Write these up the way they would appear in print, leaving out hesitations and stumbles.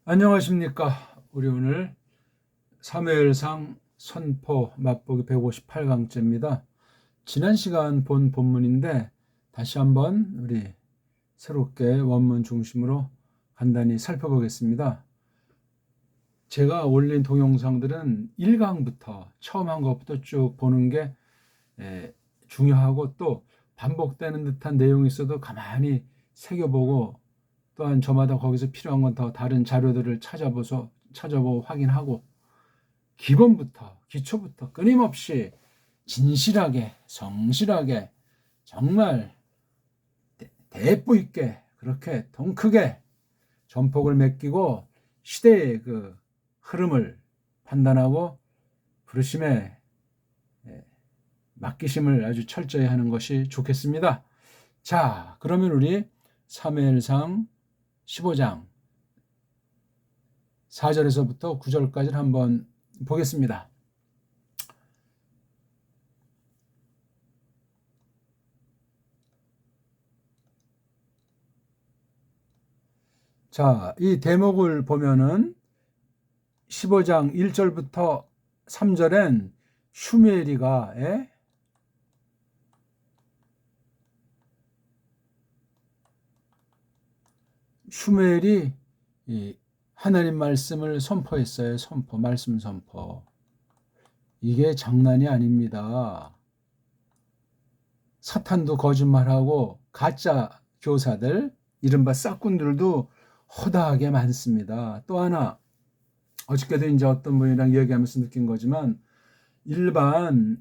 안녕하십니까. 우리 오늘 사무엘상 선포 맛보기 158강째입니다. 지난 시간 본 본문인데 다시 한번 우리 새롭게 원문 중심으로 간단히 살펴보겠습니다. 제가 올린 동영상들은 1강부터 처음 한 것부터 쭉 보는 게 중요하고, 또 반복되는 듯한 내용이 있어도 가만히 새겨보고, 또한 저마다 거기서 필요한 건 더 다른 자료들을 찾아보고 확인하고, 기본부터 기초부터 끊임없이 진실하게 성실하게 정말 대포 있게 그렇게 통 크게 전폭을 맡기고 시대의 그 흐름을 판단하고 부르심에 맡기심을 아주 철저히 하는 것이 좋겠습니다. 자, 그러면 우리 사무엘상 15장 4절에서부터 9절까지를 한번 보겠습니다. 자, 이 대목을 보면은 15장 1절부터 3절엔 슈멜이가 슈멜이 하나님 말씀을 선포했어요. 말씀 선포. 이게 장난이 아닙니다. 사탄도 거짓말하고 가짜 교사들, 이른바 싹군들도 허다하게 많습니다. 또 하나, 어저께도 이제 어떤 분이랑 얘기하면서 느낀 거지만, 일반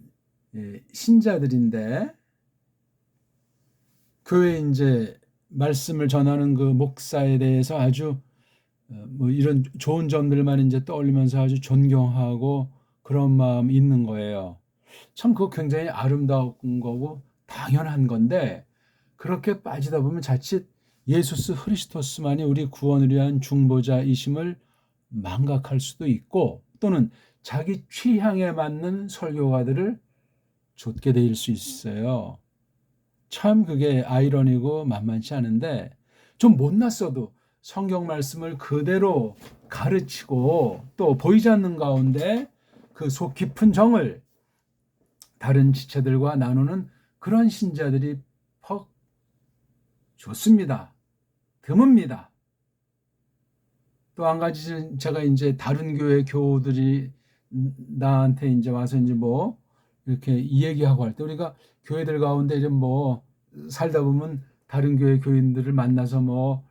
신자들인데 교회 이제 말씀을 전하는 그 목사에 대해서 아주 뭐 이런 좋은 점들만 이제 떠올리면서 아주 존경하고 그런 마음이 있는 거예요. 참 그거 굉장히 아름다운 거고 당연한 건데, 그렇게 빠지다 보면 자칫 예수스 그리스도스만이 우리 구원을 위한 중보자이심을 망각할 수도 있고, 또는 자기 취향에 맞는 설교가들을 좇게 될 수 있어요. 참 그게 아이러니고 만만치 않은데, 좀 못났어도 성경 말씀을 그대로 가르치고 또 보이지 않는 가운데 그 속 깊은 정을 다른 지체들과 나누는 그런 신자들이 퍽 좋습니다. 드뭅니다. 또 한 가지, 제가 이제 다른 교회 교우들이 나한테 이제 와서 이제 뭐 이렇게 얘기하고 할 때, 우리가 교회들 가운데 이제 뭐 살다 보면 다른 교회 교인들을 만나서 뭐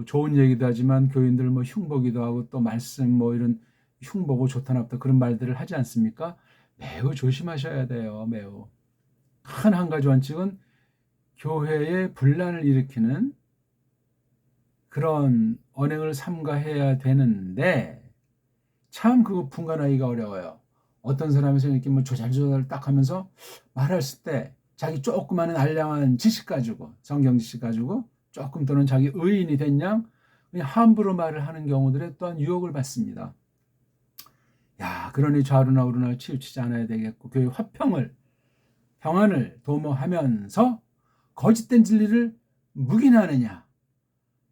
좋은 얘기도 하지만 교인들 뭐 흉보기도 하고, 또 말씀 뭐 이런 흉보고 좋다 나쁘다 그런 말들을 하지 않습니까? 매우 조심하셔야 돼요. 매우. 한 가지 원칙은 교회에 분란을 일으키는 그런 언행을 삼가해야 되는데, 참 그거 분간하기가 어려워요. 어떤 사람이 이렇게 뭐 조잘조잘 딱 하면서 말했을 때 자기 조그마한 알량한 지식 가지고, 성경 지식 가지고 조금, 또는 자기 의인이 된 양 그냥 함부로 말을 하는 경우들에 또한 유혹을 받습니다. 야, 그러니 좌우나 우르나 치우치지 않아야 되겠고, 교회 화평을, 평안을 도모하면서 거짓된 진리를 묵인하느냐,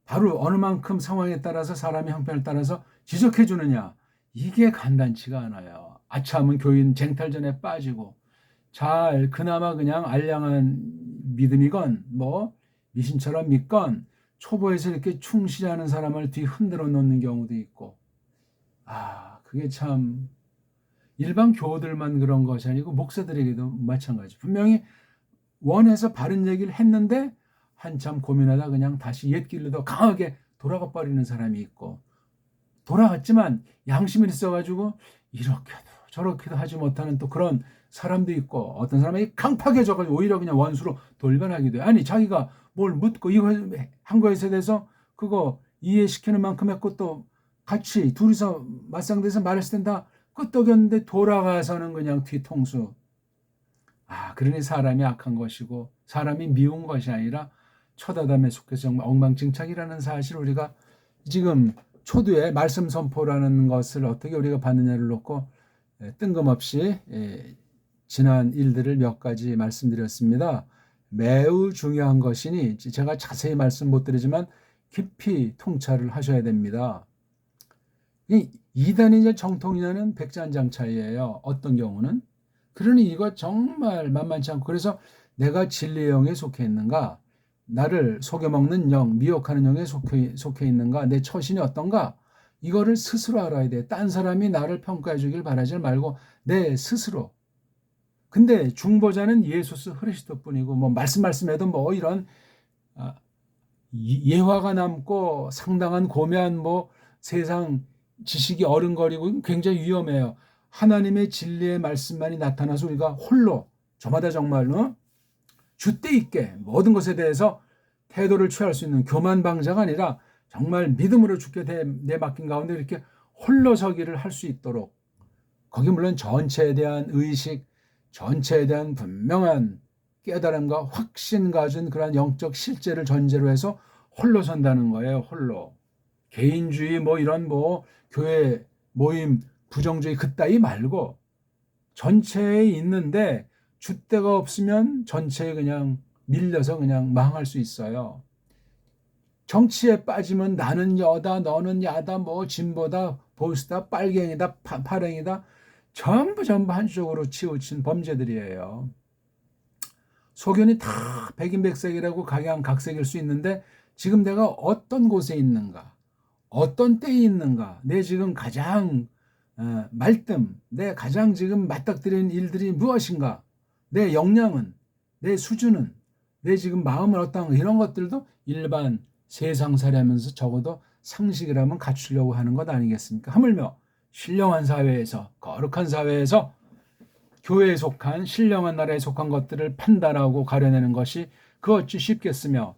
바로 어느 만큼 상황에 따라서 사람의 형편을 따라서 지적해 주느냐, 이게 간단치가 않아요. 아차하면 교인 쟁탈전에 빠지고, 잘 그나마 그냥 알량한 믿음이건 뭐 미신처럼 믿건 초보에서 이렇게 충실하는 사람을 뒤 흔들어 놓는 경우도 있고, 그게 참 일반 교우들만 그런 것이 아니고 목사들에게도 마찬가지. 분명히 원해서 바른 얘기를 했는데 한참 고민하다 그냥 다시 옛 길로 더 강하게 돌아가 버리는 사람이 있고, 돌아갔지만 양심이 있어가지고 이렇게도 저렇게도 하지 못하는 또 그런 사람도 있고, 어떤 사람이 강팍해져가지고 오히려 그냥 원수로 돌변하기도 해. 아니, 자기가 뭘 묻고 이거 한 거에 대해서 그거 이해시키는 만큼 했고, 또 같이 둘이서 맞상대해서 말했을 땐 다 끄떡였는데 돌아가서는 그냥 뒤통수. 그러니 사람이 악한 것이고 사람이 미운 것이 아니라 초다담에 속해서 정말 엉망진창이라는 사실을 우리가 지금 초두에 말씀 선포라는 것을 어떻게 우리가 받느냐를 놓고 뜬금없이 지난 일들을 몇 가지 말씀드렸습니다. 매우 중요한 것이니 제가 자세히 말씀 못 드리지만 깊이 통찰을 하셔야 됩니다. 이 2단이 이제 정통이냐는 백지한 차이예요. 어떤 경우는. 그러니 이거 정말 만만치 않고, 그래서 내가 진리의 영에 속해 있는가, 나를 속여먹는 영, 미혹하는 영에 속해 있는가, 내 처신이 어떤가, 이거를 스스로 알아야 돼. 딴 사람이 나를 평가해 주길 바라지 말고 내 스스로. 근데 중보자는 예수스 그리스도뿐이고, 뭐 말씀해도 뭐 이런 예화가 남고 상당한 고매한 뭐 세상 지식이 어른거리고 굉장히 위험해요. 하나님의 진리의 말씀만이 나타나서 우리가 홀로 저마다 정말로 줏대 있게 모든 것에 대해서 태도를 취할 수 있는 교만방자가 아니라 정말 믿음으로 주께 내맡긴 가운데 이렇게 홀로 서기를 할 수 있도록, 거기 물론 전체에 대한 의식, 전체에 대한 분명한 깨달음과 확신 가진 그런 영적 실제를 전제로 해서 홀로 선다는 거예요. 홀로. 개인주의 뭐 이런 뭐 교회 모임 부정주의 그따위 말고 전체에 있는데 줏대가 없으면 전체에 그냥 밀려서 그냥 망할 수 있어요. 정치에 빠지면 나는 여다, 너는 야다, 뭐 진보다, 보수다, 빨갱이다, 파랭이다, 전부 한쪽으로 치우친 범죄들이에요. 소견이 다 백인백색이라고 각양각색일 수 있는데 지금 내가 어떤 곳에 있는가, 어떤 때에 있는가, 내 지금 가장 말뜸, 내 가장 지금 맞닥뜨리는 일들이 무엇인가, 내 역량은, 내 수준은, 내 지금 마음은 어떤가, 이런 것들도 일반 세상살이하면서 적어도 상식이라면 갖추려고 하는 것 아니겠습니까? 하물며 신령한 사회에서, 거룩한 사회에서 교회에 속한, 신령한 나라에 속한 것들을 판단하고 가려내는 것이 그 어찌 쉽겠으며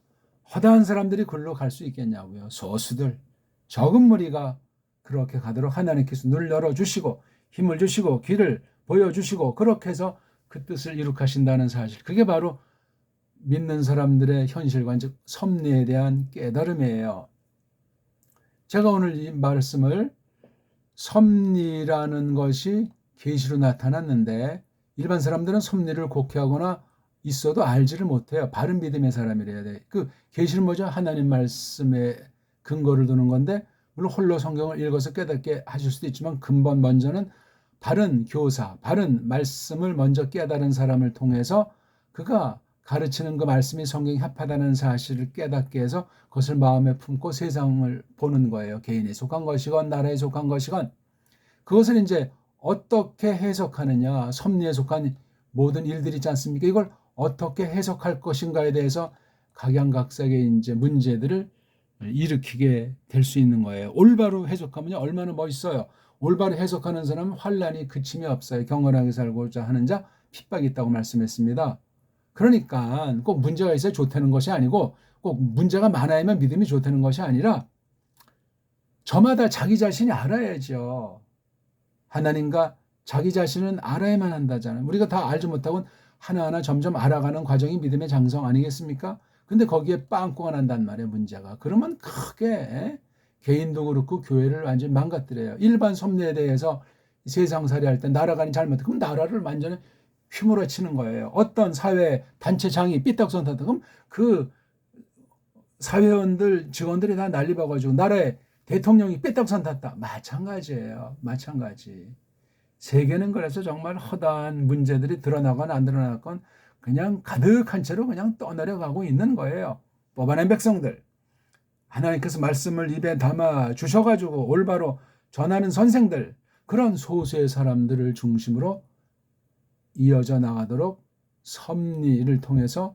허다한 사람들이 글로 갈 수 있겠냐고요. 소수들, 적은 무리가 그렇게 가도록 하나님께서 눈을 열어주시고 힘을 주시고 길을 보여주시고 그렇게 해서 그 뜻을 이룩하신다는 사실, 그게 바로 믿는 사람들의 현실관, 즉 섭리에 대한 깨달음이에요. 제가 오늘 이 말씀을 섭리라는 것이 계시로 나타났는데 일반 사람들은 섭리를 곡해하거나 있어도 알지를 못해요. 바른 믿음의 사람이래야 돼. 그 계시는 뭐죠? 하나님 말씀에 근거를 두는 건데, 물론 홀로 성경을 읽어서 깨닫게 하실 수도 있지만 근본 먼저는 바른 교사, 바른 말씀을 먼저 깨달은 사람을 통해서 그가 가르치는 그 말씀이 성경에 합하다는 사실을 깨닫게 해서 그것을 마음에 품고 세상을 보는 거예요. 개인에 속한 것이건 나라에 속한 것이건. 그것을 이제 어떻게 해석하느냐, 섭리에 속한 모든 일들이 있지 않습니까? 이걸 어떻게 해석할 것인가에 대해서 각양각색의 이제 문제들을 일으키게 될 수 있는 거예요. 올바로 해석하면 얼마나 멋있어요. 올바로 해석하는 사람은 환란이 그침이 없어요. 경건하게 살고자 하는 자 핍박이 있다고 말씀했습니다. 그러니까 꼭 문제가 있어야 좋다는 것이 아니고, 꼭 문제가 많아야만 믿음이 좋다는 것이 아니라 저마다 자기 자신이 알아야죠. 하나님과 자기 자신은 알아야만 한다잖아요. 우리가 다 알지 못하고는 하나하나 점점 알아가는 과정이 믿음의 장성 아니겠습니까? 근데 거기에 빵꾸가 난단 말이에요, 문제가. 그러면 크게 개인도 그렇고 교회를 완전히 망가뜨려요. 일반 섭리에 대해서 세상살이 할 때 나라가 잘못해, 그럼 나라를 완전히 휘몰아치는 거예요. 어떤 사회 단체장이 삐딱선탔다, 그럼 그 사회원들, 직원들이 다 난리 봐가지고 나라의 대통령이 삐딱선탔다. 마찬가지예요. 마찬가지. 세계는 그래서 정말 허다한 문제들이 드러나건 안 드러나건 그냥 가득한 채로 그냥 떠내려가고 있는 거예요. 뽑아낸 백성들, 하나님께서 말씀을 입에 담아 주셔가지고 올바로 전하는 선생들, 그런 소수의 사람들을 중심으로 이어져 나가도록 섭리를 통해서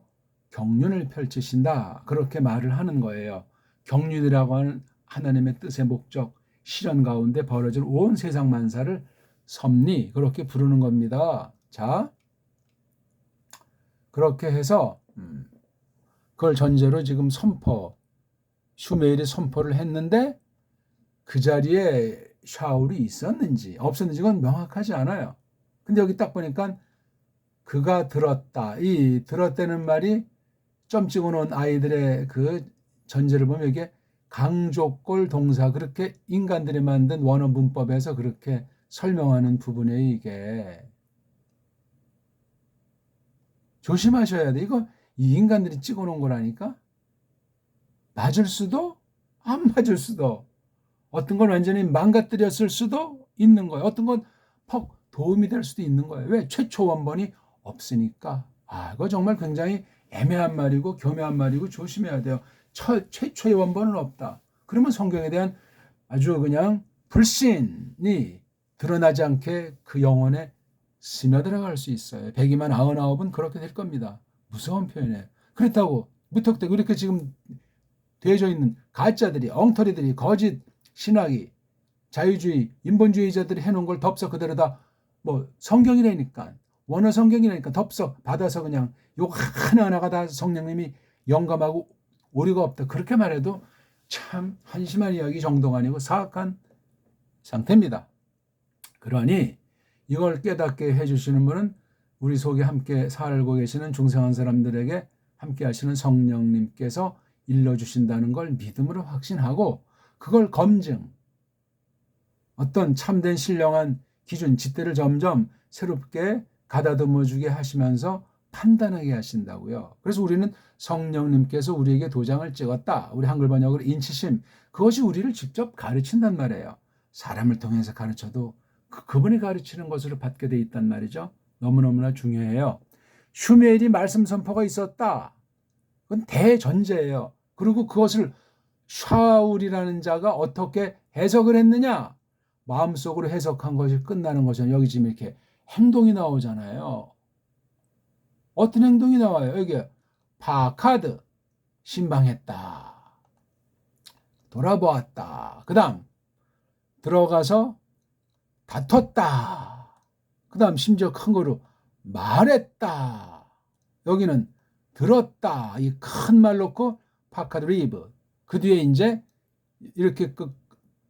경륜을 펼치신다, 그렇게 말을 하는 거예요. 경륜이라고 하는 하나님의 뜻의 목적, 실현 가운데 벌어질 온 세상 만사를 섭리, 그렇게 부르는 겁니다. 자, 그렇게 해서 그걸 전제로 지금 슈메일이 선포를 했는데 그 자리에 샤울이 있었는지 없었는지 건 명확하지 않아요. 근데 여기 딱 보니까 그가 들었다, 이 들었다는 말이 점 찍어놓은 아이들의 그 전제를 보면 이게 강조골 동사, 그렇게 인간들이 만든 원어 문법에서 그렇게 설명하는 부분에 이게 조심하셔야 돼. 이거 이 인간들이 찍어놓은 거라니까. 맞을 수도 안 맞을 수도. 어떤 건 완전히 망가뜨렸을 수도 있는 거예요. 어떤 건 퍽 도움이 될 수도 있는 거예요. 왜? 최초 원본이 없으니까. 이거 정말 굉장히 애매한 말이고 교묘한 말이고 조심해야 돼요. 최초의 원본은 없다. 그러면 성경에 대한 아주 그냥 불신이 드러나지 않게 그 영혼에 스며들어갈 수 있어요. 100이면 99은 그렇게 될 겁니다. 무서운 표현이에요. 그렇다고 무턱대고 이렇게 지금 되어져 있는 가짜들이, 엉터리들이, 거짓 신학이, 자유주의, 인본주의자들이 해놓은 걸 덥석 그대로 다 뭐 성경이라니까, 원어 성경이라니까 덥석 받아서 그냥 요거 하나하나가 다 성령님이 영감하고 오류가 없다. 그렇게 말해도 참 한심한 이야기 정도가 아니고 사악한 상태입니다. 그러니 이걸 깨닫게 해주시는 분은 우리 속에 함께 살고 계시는 중생한 사람들에게 함께 하시는 성령님께서 일러주신다는 걸 믿음으로 확신하고 그걸 검증, 어떤 참된 신령한 기준, 잣대를 점점 새롭게 가다듬어주게 하시면서 판단하게 하신다고요. 그래서 우리는 성령님께서 우리에게 도장을 찍었다. 우리 한글 번역으로 인치심. 그것이 우리를 직접 가르친단 말이에요. 사람을 통해서 가르쳐도 그분이 가르치는 것으로 받게 돼 있단 말이죠. 너무너무나 중요해요. 슈메일이 말씀 선포가 있었다. 그건 대전제예요. 그리고 그것을 샤울이라는 자가 어떻게 해석을 했느냐? 마음속으로 해석한 것이 끝나는 것은 여기 지금 이렇게 행동이 나오잖아요. 어떤 행동이 나와요? 여기 파카드, 신방했다. 돌아보았다. 그 다음 들어가서 다퉜다. 그 다음 심지어 큰 거로 말했다. 여기는 들었다. 이 큰 말 놓고 파카드 리브. 그 뒤에 이제 이렇게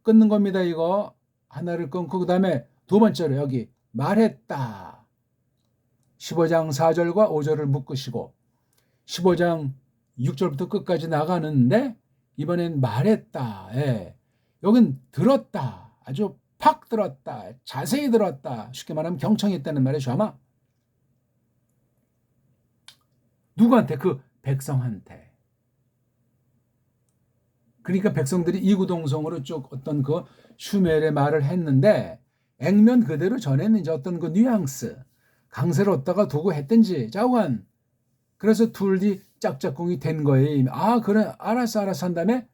끊는 겁니다. 이거 하나를 끊고 그 다음에 두 번째로 여기 말했다. 15장 4절과 5절을 묶으시고 15장 6절부터 끝까지 나가는데 이번엔 말했다. 예. 여긴 들었다. 아주 팍 들었다. 자세히 들었다. 쉽게 말하면 경청했다는 말이죠. 아마 누구한테? 그 백성한테. 그러니까 백성들이 이구동성으로 쭉 어떤 그 슈멜의 말을 했는데 액면 그대로 전했는지 어떤 그 뉘앙스, 강세를 얻다가 두고 했든지 자우한. 그래서 둘이 짝짝꿍이 된 거예요. 그래, 알았어 한 다음에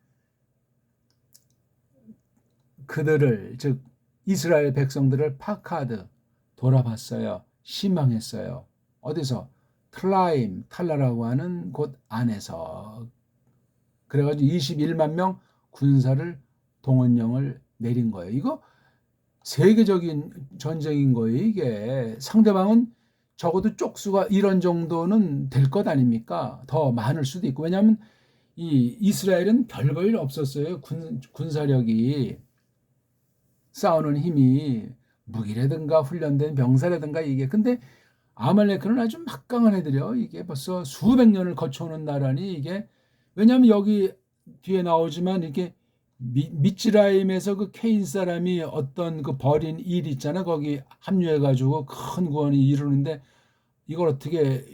그들을, 즉 이스라엘 백성들을 파카드 돌아봤어요. 신방했어요. 어디서? 틀라임, 탈라라고 하는 곳 안에서. 그래가지고 21만 명 군사를 동원령을 내린 거예요. 이거 세계적인 전쟁인 거예요. 이게 상대방은 적어도 쪽수가 이런 정도는 될 것 아닙니까? 더 많을 수도 있고. 왜냐하면 이 이스라엘은 별거일 없었어요. 군사력이, 싸우는 힘이, 무기라든가 훈련된 병사라든가 이게. 근데 아말렉은 아주 막강한 애들이요. 이게 벌써 수백 년을 거쳐오는 나라니 이게. 왜냐하면 여기 뒤에 나오지만 이렇게 미츠라임에서 그 케인 사람이 어떤 그 벌인 일 있잖아. 거기 합류해가지고 큰 구원이 이루는데 이걸 어떻게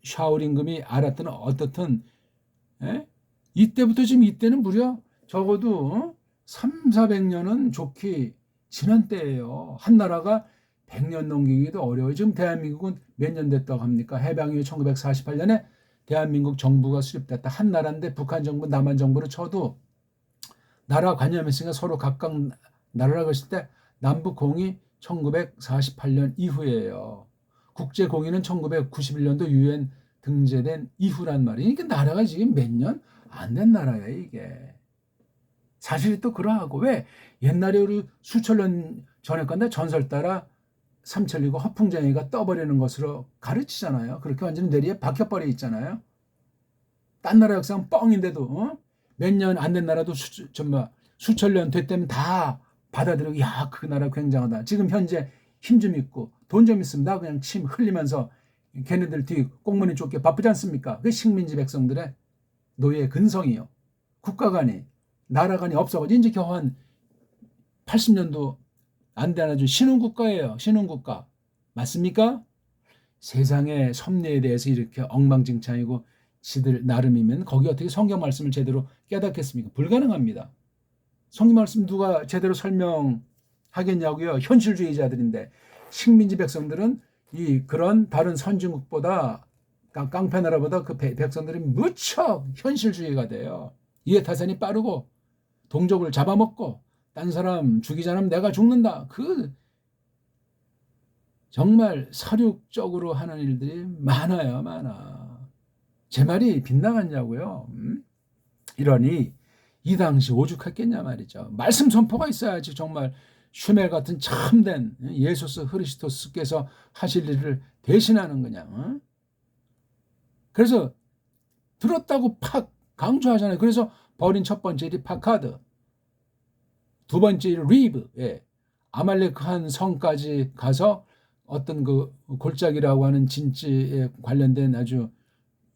샤울 임금이 알았든 어떻든, 에? 이때부터 지금 이때는 무려 적어도 300~400년은 좋게 지난 때예요. 한 나라가 100년 넘기기도 어려워요. 지금 대한민국은 몇 년 됐다고 합니까? 해방 이후 1948년에 대한민국 정부가 수립됐다. 한 나라인데 북한 정부, 남한 정부를 쳐도 나라 관념했으니까 서로 각각 나라라고 했을 때 남북 공이 1948년 이후예요. 국제 공의는 1991년도 유엔 등재된 이후란 말이에요. 그러니까 나라가 지금 몇 년 안 된 나라예요, 이게. 사실이 또 그러하고. 왜? 옛날에 우리 수천 년 전에 건데 전설 따라 삼천리고 허풍쟁이가 떠버리는 것으로 가르치잖아요. 그렇게 완전히 내리에 박혀버려 있잖아요. 딴 나라 역사는 뻥인데도 몇 년 안 된 나라도 수천 년 됐다면 다 받아들이고, 야, 그 나라 굉장하다. 지금 현재 힘 좀 있고 돈 좀 있으면 나 그냥 침 흘리면서 걔네들 뒤 꽁무니 쫓게 바쁘지 않습니까? 그게 식민지 백성들의 노예 근성이요. 국가간이, 나라간이 없어가지고 이제 겨우 한 80년도 안 되는 아주 신흥국가예요. 신흥국가. 맞습니까? 세상의 섭리에 대해서 이렇게 엉망진창이고 지들 나름이면 거기 어떻게 성경 말씀을 제대로 깨닫겠습니까? 불가능합니다. 성경 말씀 누가 제대로 설명하겠냐고요. 현실주의자들인데 식민지 백성들은 그런 다른 선진국보다 깡패 나라보다 그 백성들이 무척 현실주의가 돼요. 이해타산이 빠르고 동족을 잡아먹고 딴 사람 죽이지 않으면 내가 죽는다. 정말 사륙적으로 하는 일들이 많아요. 많아. 제 말이 빗나갔냐고요. 이러니 이 당시 오죽했겠냐 말이죠. 말씀 선포가 있어야지 정말 슈멜 같은 참된 예수스 그리스도스께서 하실 일을 대신하는 그냥. 그래서 들었다고 팍 강조하잖아요. 그래서 버린 첫 번째 일이 파카드, 두 번째 일이 리브, 아말렉한 성까지 가서 어떤 그 골짜기라고 하는 진지에 관련된 아주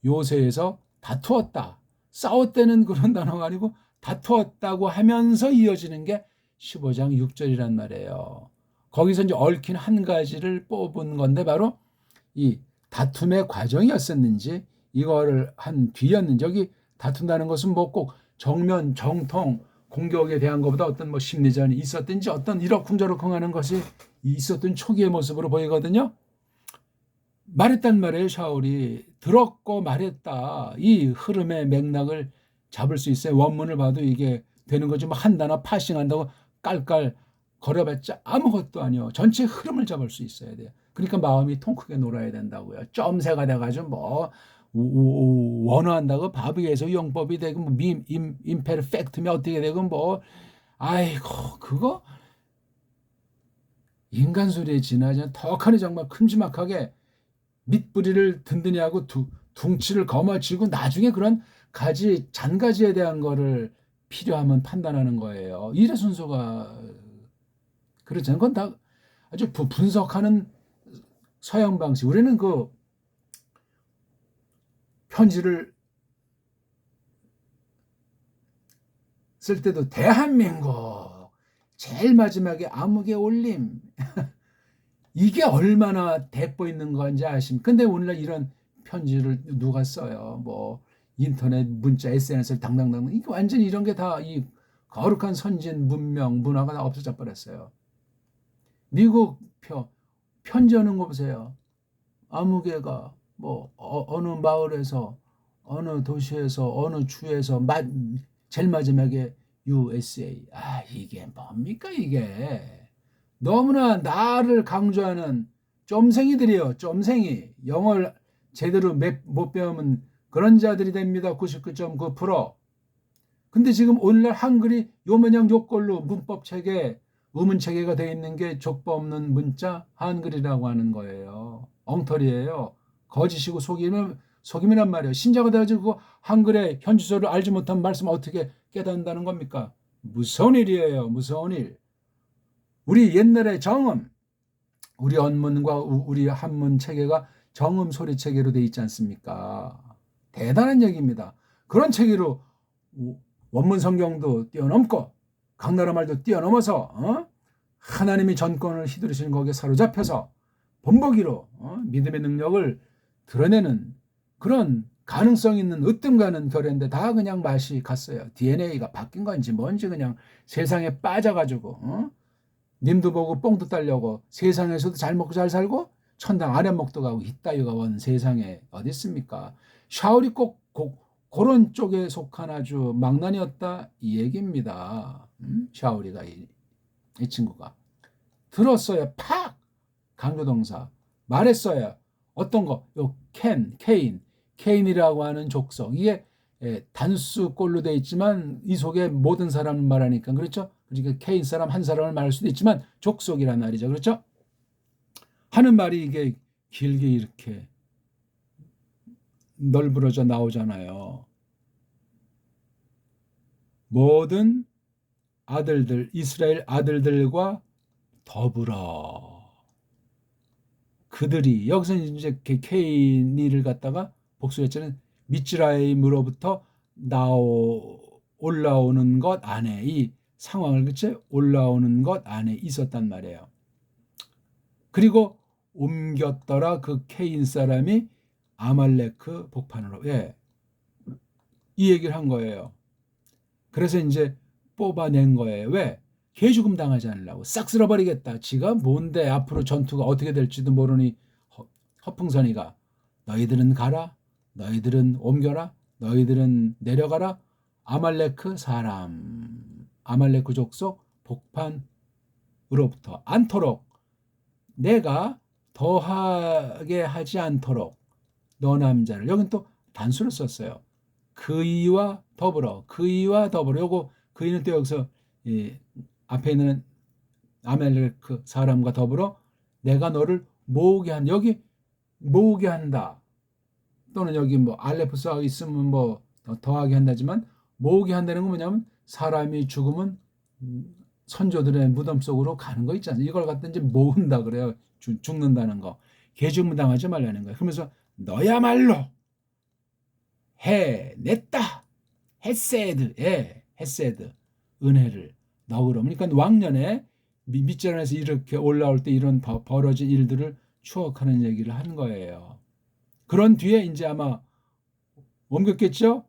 요새에서 다투었다. 싸웠다는 그런 단어가 아니고 다투었다고 하면서 이어지는 게 15장 6절이란 말이에요. 거기서 이제 얽힌 한 가지를 뽑은 건데 바로 이 다툼의 과정이었었는지 이거를 한 뒤였는지, 여기 다툰다는 것은 뭐 꼭 정면 정통 공격에 대한 것보다 어떤 뭐 심리전이 있었든지 어떤 이러쿵저러쿵 하는 것이 있었던 초기의 모습으로 보이거든요. 말했단 말이에요. 샤울이 들었고 말했다. 이 흐름의 맥락을 잡을 수 있어요. 원문을 봐도 이게 되는 거지. 뭐 한 단어 파싱한다고 깔깔 거려봤자 아무것도 아니요. 전체 흐름을 잡을 수 있어야 돼요. 그러니까 마음이 통 크게 놀아야 된다고요. 점새가 돼가지고 뭐 원어한다고 바비에서 영법이 되고 뭐 임페르펙트면 어떻게 되고 뭐 아이고 그거 인간 소리에 지나지 턱하니 정말 큼지막하게 밑뿌리를 든든히 하고 둥치를 거머쥐고 나중에 그런 잔가지에 대한 거를 필요하면 판단하는 거예요. 일의 순서가 그렇잖아요. 그건 다 아주 분석하는 서양 방식. 우리는 그 편지를 쓸 때도 대한민국 제일 마지막에 암흑의 올림 이게 얼마나 대포 있는 건지 아십니까? 근데 오늘날 이런 편지를 누가 써요? 뭐 인터넷 문자 SNS를 당당당 이게 완전히 이런 게 다 이 거룩한 선진 문명 문화가 다 없어져 버렸어요. 미국 편지 오는 거 보세요. 아무개가 뭐 어느 마을에서 어느 도시에서 어느 주에서 제일 마지막에 USA. 이게 뭡니까 이게. 너무나 나를 강조하는 쫌생이들이에요. 쫌생이. 영어를 제대로 못 배우면 그런 자들이 됩니다. 99.9%. 근데 지금 오늘날 한글이 요모양 요꼴로 문법 체계, 의문 체계가 되어 있는 게 족보 없는 문자 한글이라고 하는 거예요. 엉터리예요. 거짓이고 속임이란 말이에요. 신자가 돼가지고 한글의 현주소를 알지 못한 말씀 어떻게 깨닫는다는 겁니까? 무서운 일이에요. 무서운 일. 우리 옛날에 정음, 우리 언문과 우리 한문 체계가 정음 소리 체계로 돼 있지 않습니까? 대단한 얘기입니다. 그런 체계로 원문 성경도 뛰어넘고 각 나라 말도 뛰어넘어서 하나님이 전권을 휘두르시는 거기에 사로잡혀서 본보기로 믿음의 능력을 드러내는 그런 가능성 있는 으뜸 가는 결례인데 다 그냥 맛이 갔어요. DNA가 바뀐 건지 뭔지 그냥 세상에 빠져가지고 님도 보고 뽕도 따려고 세상에서도 잘 먹고 잘 살고 천당 아랫목도 가고 이따위가 원 세상에 어디 있습니까? 샤울이 꼭 그런 쪽에 속한 아주 망난이었다 이 얘기입니다. 샤울이가 이 친구가 들었어요. 팍 강조동사 말했어요. 어떤 거? 요 케인이라고 하는 족속. 이게 단수꼴로 되어 있지만 이 속에 모든 사람을 말하니까 그렇죠? 그러니까 케인 사람 한 사람을 말할 수도 있지만 족속이란 말이죠. 그렇죠? 하는 말이 이게 길게 이렇게 널브러져 나오잖아요. 모든 아들들, 이스라엘 아들들과 더불어 그들이 여기서 이제 케인이를 갖다가 복수했잖아요. 미츠라임으로부터 올라오는 것 안에 이 상황을 그치 올라오는 것 안에 있었단 말이에요. 그리고 옮겼더라 그 케인 사람이 아말레크 복판으로 이 얘기를 한 거예요. 그래서 이제 뽑아낸 거예요. 왜? 개죽음 당하지 않으려고. 싹 쓸어버리겠다. 지가 뭔데 앞으로 전투가 어떻게 될지도 모르니 허풍선이가 너희들은 가라. 너희들은 옮겨라. 너희들은 내려가라. 아말레크 사람. 아말레크 족속 복판으로부터 않도록 내가 더하게 하지 않도록 너 남자를. 여긴 또 단수를 썼어요. 그이와 더불어. 그이와 더불어. 요거 그이는 또 여기서 앞에 있는 아멜레크 사람과 더불어 내가 너를 모으게 한. 여기 모으게 한다. 또는 여기 뭐 알레프스가 있으면 뭐 더하게 한다지만 모으게 한다는 건 뭐냐면 사람이 죽으면 선조들의 무덤 속으로 가는 거 있잖아요. 이걸 갖다 이제 모은다 그래요. 죽는다는 거. 개죽음 당하지 말라는 거예요. 그러면서 너야말로 해냈다. 헤세드, 헤세드, 은혜를 너그러. 그러니까 왕년에 밑전에서 이렇게 올라올 때 이런 벌어진 일들을 추억하는 얘기를 한 거예요. 그런 뒤에 이제 아마 옮겼겠죠?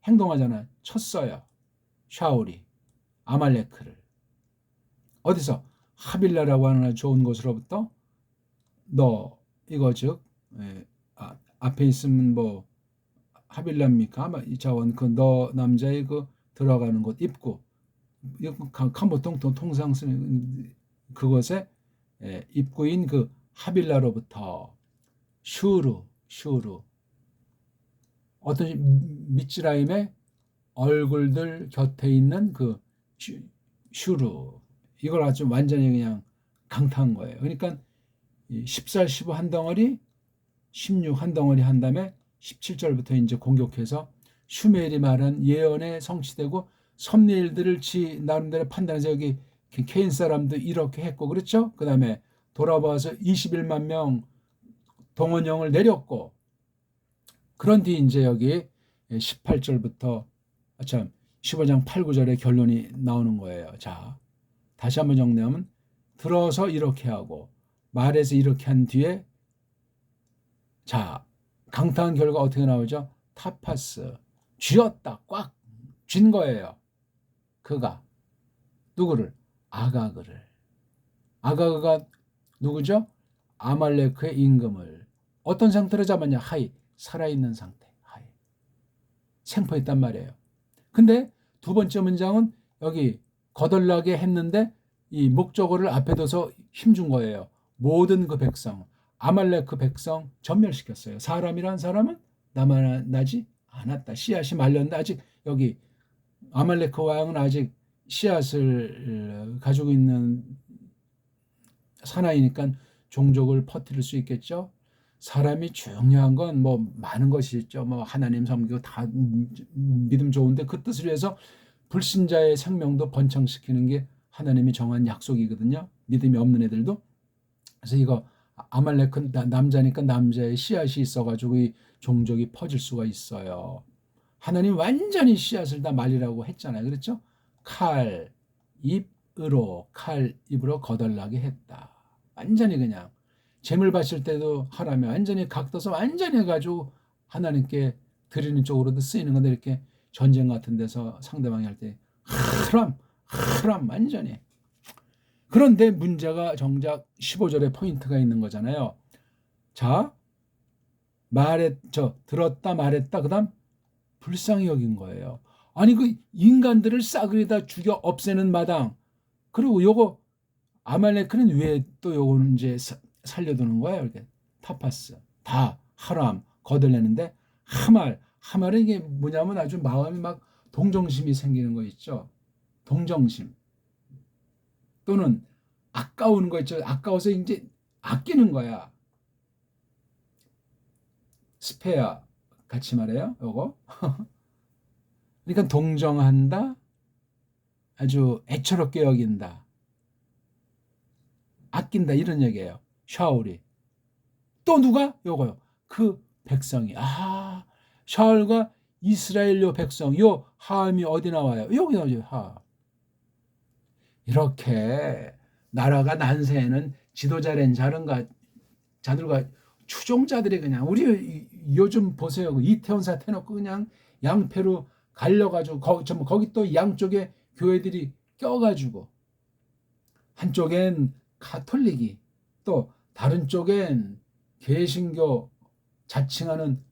행동하잖아요. 쳤어요. 샤울이 아말레크를. 어디서? 하빌라라고 하는 아주 좋은 곳으로부터 너 이거 즉 앞에 있으면 뭐 하빌라입니까? 아마 이 자원 그 너 남자의 그 들어가는 곳 입구. 보통 통상 쓰는 그것에 입구인 그 하빌라로부터 슈르 어떤 미츠라임의 얼굴들 곁에 있는 그 슈르 이걸 아주 완전히 그냥 강타한 거예요. 그러니까 14, 15 한 덩어리, 16 한 덩어리 한 다음에 17절부터 이제 공격해서 슈멜이 말한 예언에 성취되고 섭리일들을 나름대로 판단해서 여기 케인 사람도 이렇게 했고 그렇죠? 그 다음에 돌아와서 21만 명 동원령을 내렸고 그런 뒤 이제 여기 18절부터 15장 8, 9절의 결론이 나오는 거예요. 자, 다시 한번 정리하면 들어서 이렇게 하고 말해서 이렇게 한 뒤에 자, 강타한 결과 어떻게 나오죠? 타파스, 쥐었다, 꽉 쥔 거예요. 그가 누구를? 아가그를. 아가그가 누구죠? 아말레크의 임금을 어떤 상태로 잡았냐? 하이, 살아있는 상태. 하이, 생포했단 말이에요. 근데 두 번째 문장은 여기 거덜나게 했는데 이 목적어를 앞에 둬서 힘준 거예요. 모든 그 백성, 아말레크 백성 전멸시켰어요. 사람이란 사람은 남아나지 않았다. 씨앗이 말렸는데 아직 여기 아말레크 왕은 아직 씨앗을 가지고 있는 사나이니까 종족을 퍼뜨릴 수 있겠죠. 사람이 중요한 건 뭐 많은 것이 있죠. 뭐 하나님 섬기고 다 믿음 좋은데 그 뜻을 위해서 불신자의 생명도 번창시키는 게 하나님이 정한 약속이거든요. 믿음이 없는 애들도. 그래서 이거 아말렉은 남자니까 남자의 씨앗이 있어가지고 이 종족이 퍼질 수가 있어요. 하나님 완전히 씨앗을 다 말리라고 했잖아요. 그렇죠? 입으로 거덜나게 했다. 완전히 그냥 재물 바칠 때도 하라며 완전히 각도서 완전히 해가지고 하나님께 드리는 쪽으로도 쓰이는 건데 이렇게 전쟁 같은 데서 상대방이 할 때 하람 완전히. 그런데 문제가 정작 15절에 포인트가 있는 거잖아요. 자, 들었다 말했다. 그다음 불쌍히 여긴 거예요. 아니 그 인간들을 싸그리다 죽여 없애는 마당. 그리고 요거 아말레크는 왜 또 요거는 이제 살려두는 거예요. 이렇게 타파스 다 하람 거들내는데 하말은 이게 뭐냐면 아주 마음이 막 동정심이 생기는 거 있죠. 동정심 또는 아까운 거 있죠. 아까워서 이제 아끼는 거야. 스페어 같이 말해요. 요거. 그러니까 동정한다. 아주 애처롭게 여긴다. 아낀다 이런 얘기예요. 샤울이. 또 누가? 요거요. 그 백성이. 샤울과 이스라엘 요 백성. 요 하함이 어디 나와요? 여기 나오죠. 하. 이렇게 나라가 난세에는 지도자된 자들과 추종자들이 그냥 우리 요즘 보세요. 이태원 사태 놓고 그냥 양패로 갈려가지고 거기 또 양쪽에 교회들이 껴가지고 한쪽엔 가톨릭이 또 다른 쪽엔 개신교 자칭하는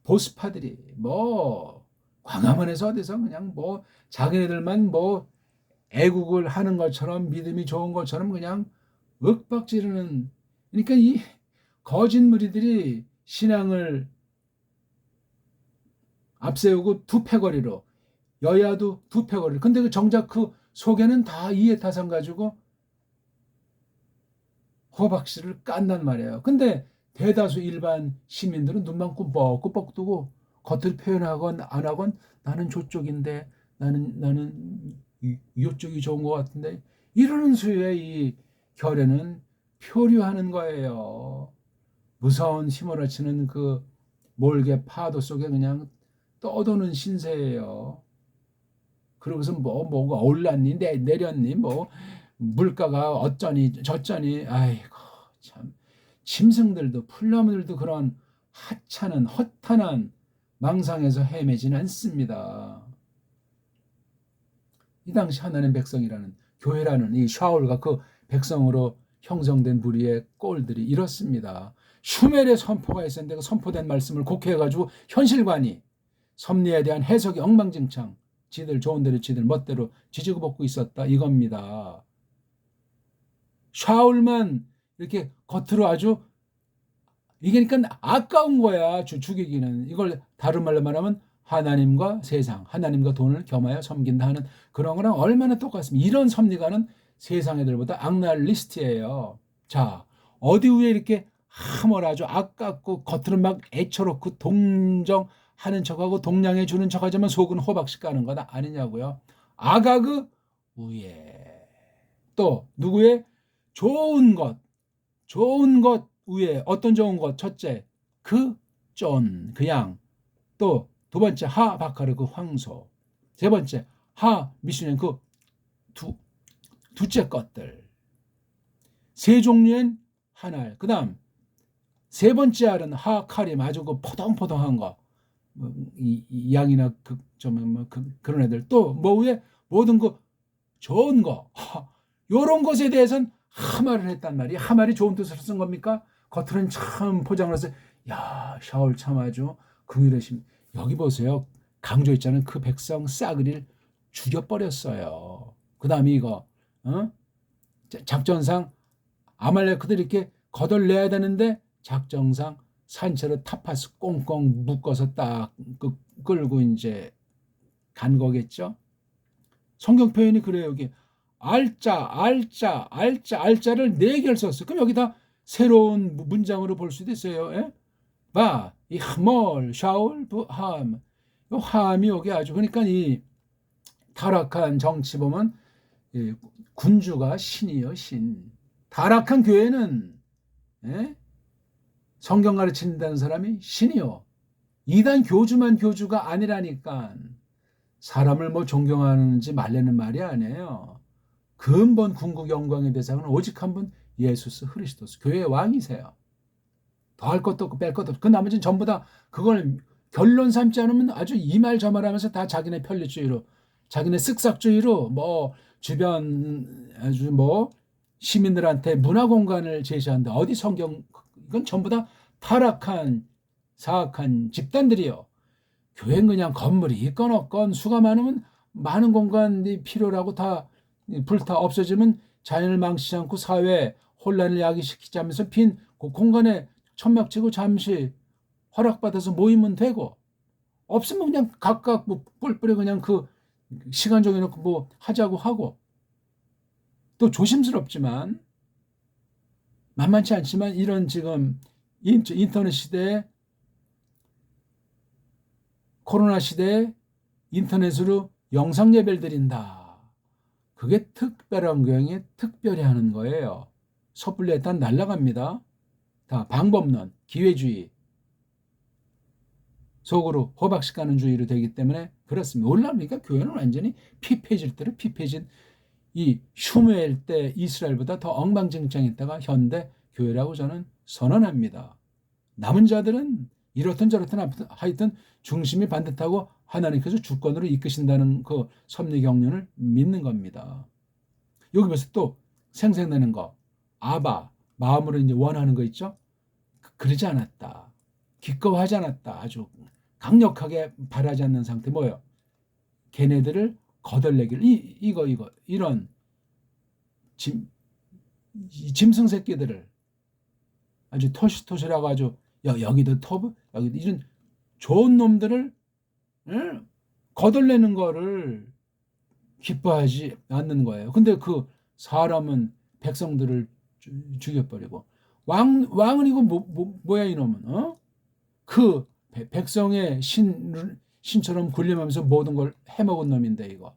보수파들이 뭐 광화문에서 어디서 그냥 뭐 자기네들만 뭐 애국을 하는 것처럼 믿음이 좋은 것처럼 그냥 윽박지르는, 그러니까 이 거짓 무리들이 신앙을 앞세우고 두 패거리로, 여야도 두 패거리. 근데 그 정작 그 속에는 다 이해타산 가지고 호박씨를 깐단 말이에요. 근데 대다수 일반 시민들은 눈만 꾸벅꾸벅 뜨고 겉을 표현하건 안 하건 나는 저쪽인데 나는 이쪽이 좋은 것 같은데 이러는 수의 이 결에는 표류하는 거예요. 무서운 휘몰아치는 그 몰개 파도 속에 그냥 떠도는 신세예요. 그러고서 뭐가 올랐니 내렸니 뭐 물가가 어쩌니 저쩌니, 아이고 참, 짐승들도 풀나무들도 그런 하찮은 허탄한 망상에서 헤매진 않습니다. 이 당시 하나님 백성이라는 교회라는 이 샤울과 그 백성으로 형성된 무리의 꼴들이 이렇습니다. 슈멜의 선포가 있었는데 그 선포된 말씀을 곡해가지고 현실관이 섭리에 대한 해석이 엉망진창, 지들 좋은 대로 지들 멋대로 지지고 볶고 있었다 이겁니다. 샤울만 이렇게 겉으로 아주 이게 그러니까 아까운 거야. 죽이기는. 이걸 다른 말로 말하면 하나님과 세상, 하나님과 돈을 겸하여 섬긴다 하는 그런 거랑 얼마나 똑같습니다. 이런 섭리가는 세상 애들보다 악랄 리스트예요. 자, 어디 위에 이렇게 하물 아주 아깝고 겉으로 막 애처롭고 동정하는 척하고 동냥해 주는 척하지만 속은 호박씨 까는 거다 아니냐고요. 아가그 위에 또 누구의 좋은 것 위에 어떤 좋은 것? 첫째, 그 양. 또 두 번째, 바카르 그 황소. 세 번째, 미슈넨 그 두째 것들. 세 종류엔 한 알. 그 다음 세 번째 알은 카림 아주 그 포동포동한 거. 이 양이나 그런 애들. 또 뭐 위에 모든 그 좋은 거. 요런 것에 대해서는 하말을 했단 말이야. 하말이 좋은 뜻으로 쓴 겁니까? 겉으로는 참 포장을 해서 야 샤울 참 아주 긍휼하심. 여기 보세요. 강조했잖아요. 그 백성 싸그리를 죽여버렸어요. 그 다음에 이거 작전상 아말렉들이 이렇게 거덜내야 되는데 작전상 산채로 타파스 꽁꽁 묶어서 딱 끌고 이제 간 거겠죠. 성경 표현이 그래요. 여기 알자를 4개를 썼어요. 그럼 여기다 새로운 문장으로 볼 수도 있어요. 예? 이 하몰, 샤울, 함. 이 함이 여기 아주, 그러니까 이 타락한 정치 보면 군주가 신이요, 신. 타락한 교회는 성경 가르친다는 사람이 신이요. 이단 교주만 교주가 아니라니까. 사람을 뭐 존경하는지 말라는 말이 아니에요. 근본 궁극 영광의 대상은 오직 한 분 예수스 그리스도스 교회의 왕이세요. 더할 것도 없고 뺄 것도 없고 그 나머지는 전부 다 그걸 결론 삼지 않으면 아주 이 말 저 말 하면서 다 자기네 편리주의로 자기네 쓱싹주의로 뭐 주변 아주 뭐 시민들한테 문화 공간을 제시한다. 어디 성경, 이건 전부 다 타락한 사악한 집단들이요. 교회는 그냥 건물이 있건 없건 수가 많으면 많은 공간이 필요라고 다 불타 없어지면 자연을 망치지 않고 사회 혼란을 야기시키지 않으면서 빈 그 공간에 천막치고 잠시 허락받아서 모이면 되고, 없으면 그냥 각각 뭐 뿔뿔이 그냥 그 시간 정해놓고 뭐 하자고 하고. 또 조심스럽지만 만만치 않지만 이런 지금 인터넷 시대에 코로나 시대에 인터넷으로 영상 예배를 드린다. 그게 특별한 교회에 특별히 하는 거예요. 섣불리 일단 날아갑니다. 다 방법론, 기회주의, 속으로 호박씨 까는 주의로 되기 때문에 그렇습니다. 놀랍니까? 교회는 완전히 피폐해질 대로 피폐해진 이 슈무엘 때 이스라엘보다 더 엉망진창했다가 현대 교회라고 저는 선언합니다. 남은 자들은 이렇든 저렇든 하여튼 중심이 반듯하고 하나님께서 주권으로 이끄신다는 그 섭리 경륜을 믿는 겁니다. 여기 벌써 또 생생내는 거, 아바, 마음으로 이제 원하는 거 있죠? 그러지 않았다. 기꺼워하지 않았다. 아주 강력하게 바라지 않는 상태. 뭐예요? 걔네들을 거덜내기를, 이런 짐승 새끼들을 아주 토실토실하고 아주 여기도 터브, 여기도 이런 좋은 놈들을 거덜내는 거를 기뻐하지 않는 거예요. 근데 그 사람은 백성들을 죽여버리고 왕은 이거 뭐야 이놈은 그 백성의 신처럼 군림하면서 모든 걸 해먹은 놈인데 이거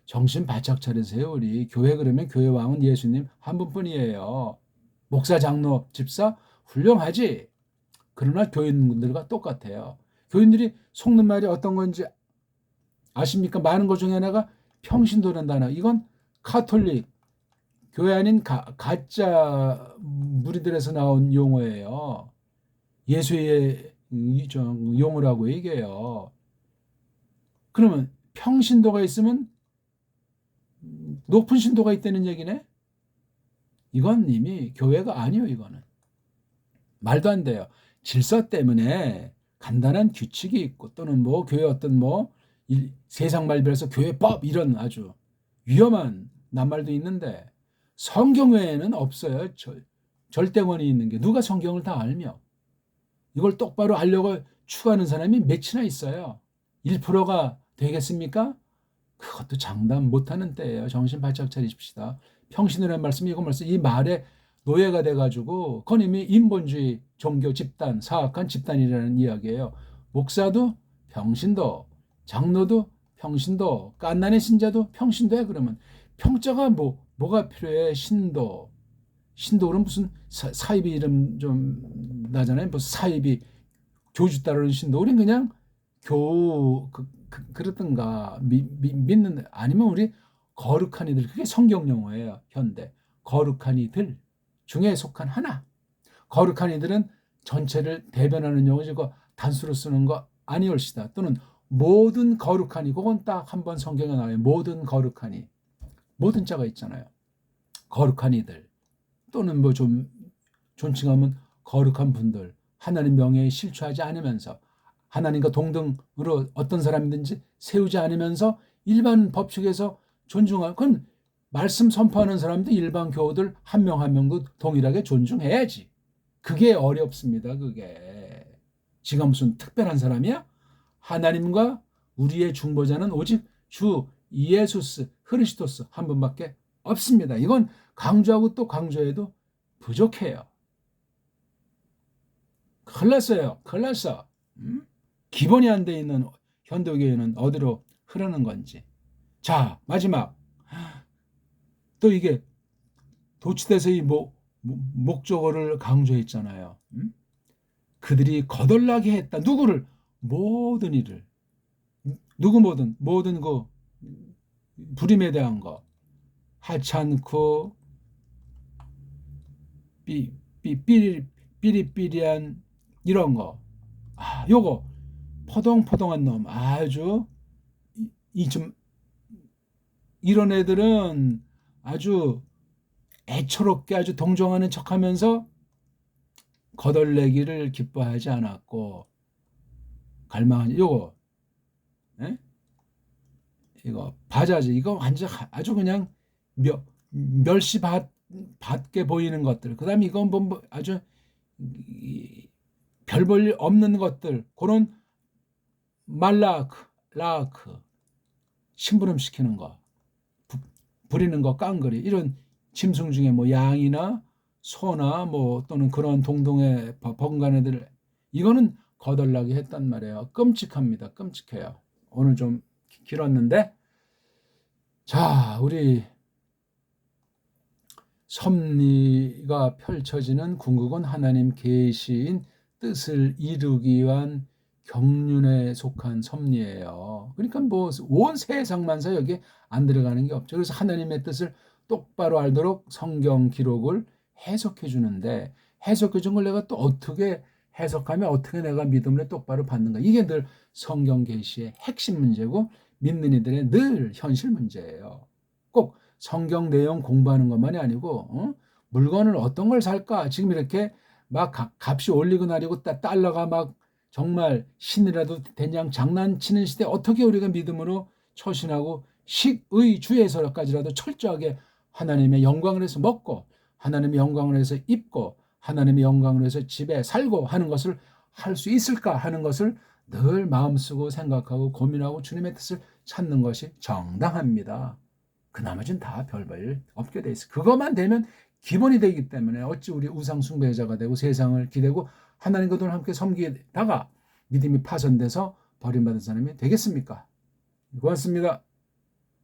정신 바짝 차리세요. 우리 교회 그러면 교회 왕은 예수님 한 분뿐이에요. 목사, 장로, 집사 훌륭하지. 그러나 교인들과 똑같아요. 교인들이 속는 말이 어떤 건지 아십니까? 많은 것 중에 하나가 평신도라는 단어. 이건 카톨릭 교회 아닌 가짜 무리들에서 나온 용어예요. 예수의 용어라고 얘기해요. 그러면 평신도가 있으면 높은 신도가 있다는 얘기네? 이건 이미 교회가 아니에요. 이거는 말도 안 돼요. 질서 때문에 간단한 규칙이 있고 또는 뭐 교회 어떤 뭐 세상 말별에서 교회법 이런 아주 위험한 낱말도 있는데 성경 외에는 없어요. 절대권이 있는 게 누가 성경을 다 알며 이걸 똑바로 알려고 추구하는 사람이 몇이나 있어요. 1%가 되겠습니까? 그것도 장담 못하는 때예요. 정신 바짝 차리십시다. 평신이라는 말씀이 이거 벌써 이 말에 노예가 돼가지고 그건 이미 인본주의 종교 집단, 사악한 집단이라는 이야기예요. 목사도 평신도, 장로도 평신도, 깐난의 신자도 평신도야. 그러면 평자가 뭐가 필요해? 신도 그럼 무슨 사이비 이름 좀 나잖아요. 뭐 사이비 교주 따르는 신도. 우린 그냥 그렇든가 믿는 아니면 우리 거룩한 이들 그게 성경 용어예요. 현대 거룩한 이들 중에 속한 하나. 거룩한 이들은 전체를 대변하는 용어고 단수로 쓰는 거 아니올시다. 또는 모든 거룩하니 그건 딱 한 번 성경에 나와요. 모든 거룩하니 모든 자가 있잖아요. 거룩한 이들 또는 뭐 좀 존칭하면 거룩한 분들 하나님 명예에 실추하지 않으면서 하나님과 동등으로 어떤 사람이든지 세우지 않으면서 일반 법칙에서 존중하는 그건 말씀 선포하는 사람도 일반 교우들 한 명 한 명도 동일하게 존중해야지. 그게 어렵습니다. 그게 지가 무슨 특별한 사람이야? 하나님과 우리의 중보자는 오직 주 예수스 그리스도스 한 분밖에 없습니다. 이건 강조하고 또 강조해도 부족해요. 큰일 났어요. 큰일 났어. 기본이 안 돼 있는 현대교회는 어디로 흐르는 건지. 자, 마지막. 또 이게 도치돼서 이 목적어를 강조했잖아요. 그들이 거덜나게 했다. 누구를? 모든 이를. 누구 모든 그 불임에 대한 거. 하찮고 삐리삐리한 이런 거. 요거 포동포동한 놈 아주 좀 이런 애들은 아주 애처롭게 아주 동정하는 척하면서 거덜내기를 기뻐하지 않았고 갈망한 요거 이거 바자지 이거 완전 아주 그냥 멸시받게 보이는 것들 그다음에 이건 뭐 아주 별 볼 일 없는 것들 그런 라크 심부름 시키는 거 부리는 거 깡그리 이런 짐승 중에 뭐 양이나 소나 뭐 또는 그런 동동의 버금가는 애들 이거는 거덜나게 했단 말이에요. 끔찍합니다. 끔찍해요. 오늘 좀 길었는데 자 우리 섭리가 펼쳐지는 궁극은 하나님 계시인 뜻을 이루기 위한 경륜에 속한 섭리예요. 그러니까 뭐 온 세상만사 여기 안 들어가는 게 없죠. 그래서 하나님의 뜻을 똑바로 알도록 성경 기록을 해석해 주는데 해석해 준 걸 내가 또 어떻게 해석하면 어떻게 내가 믿음을 똑바로 받는가. 이게 늘 성경 계시의 핵심 문제고 믿는 이들의 늘 현실 문제예요. 꼭 성경 내용 공부하는 것만이 아니고 물건을 어떤 걸 살까? 지금 이렇게 막 값이 올리고 내리고 달러가 막 정말 신이라도 된장 장난치는 시대에 어떻게 우리가 믿음으로 처신하고 식의 주에서까지라도 철저하게 하나님의 영광을 위해서 먹고 하나님의 영광을 위해서 입고 하나님의 영광을 위해서 집에 살고 하는 것을 할 수 있을까 하는 것을 늘 마음쓰고 생각하고 고민하고 주님의 뜻을 찾는 것이 정당합니다. 그 나머지는 다 별 볼 없게 돼 있어요. 그것만 되면 기본이 되기 때문에 어찌 우리 우상 숭배자가 되고 세상을 기대고 하나님과 늘 함께 섬기다가 믿음이 파손돼서 버림받은 사람이 되겠습니까? 고맙습니다.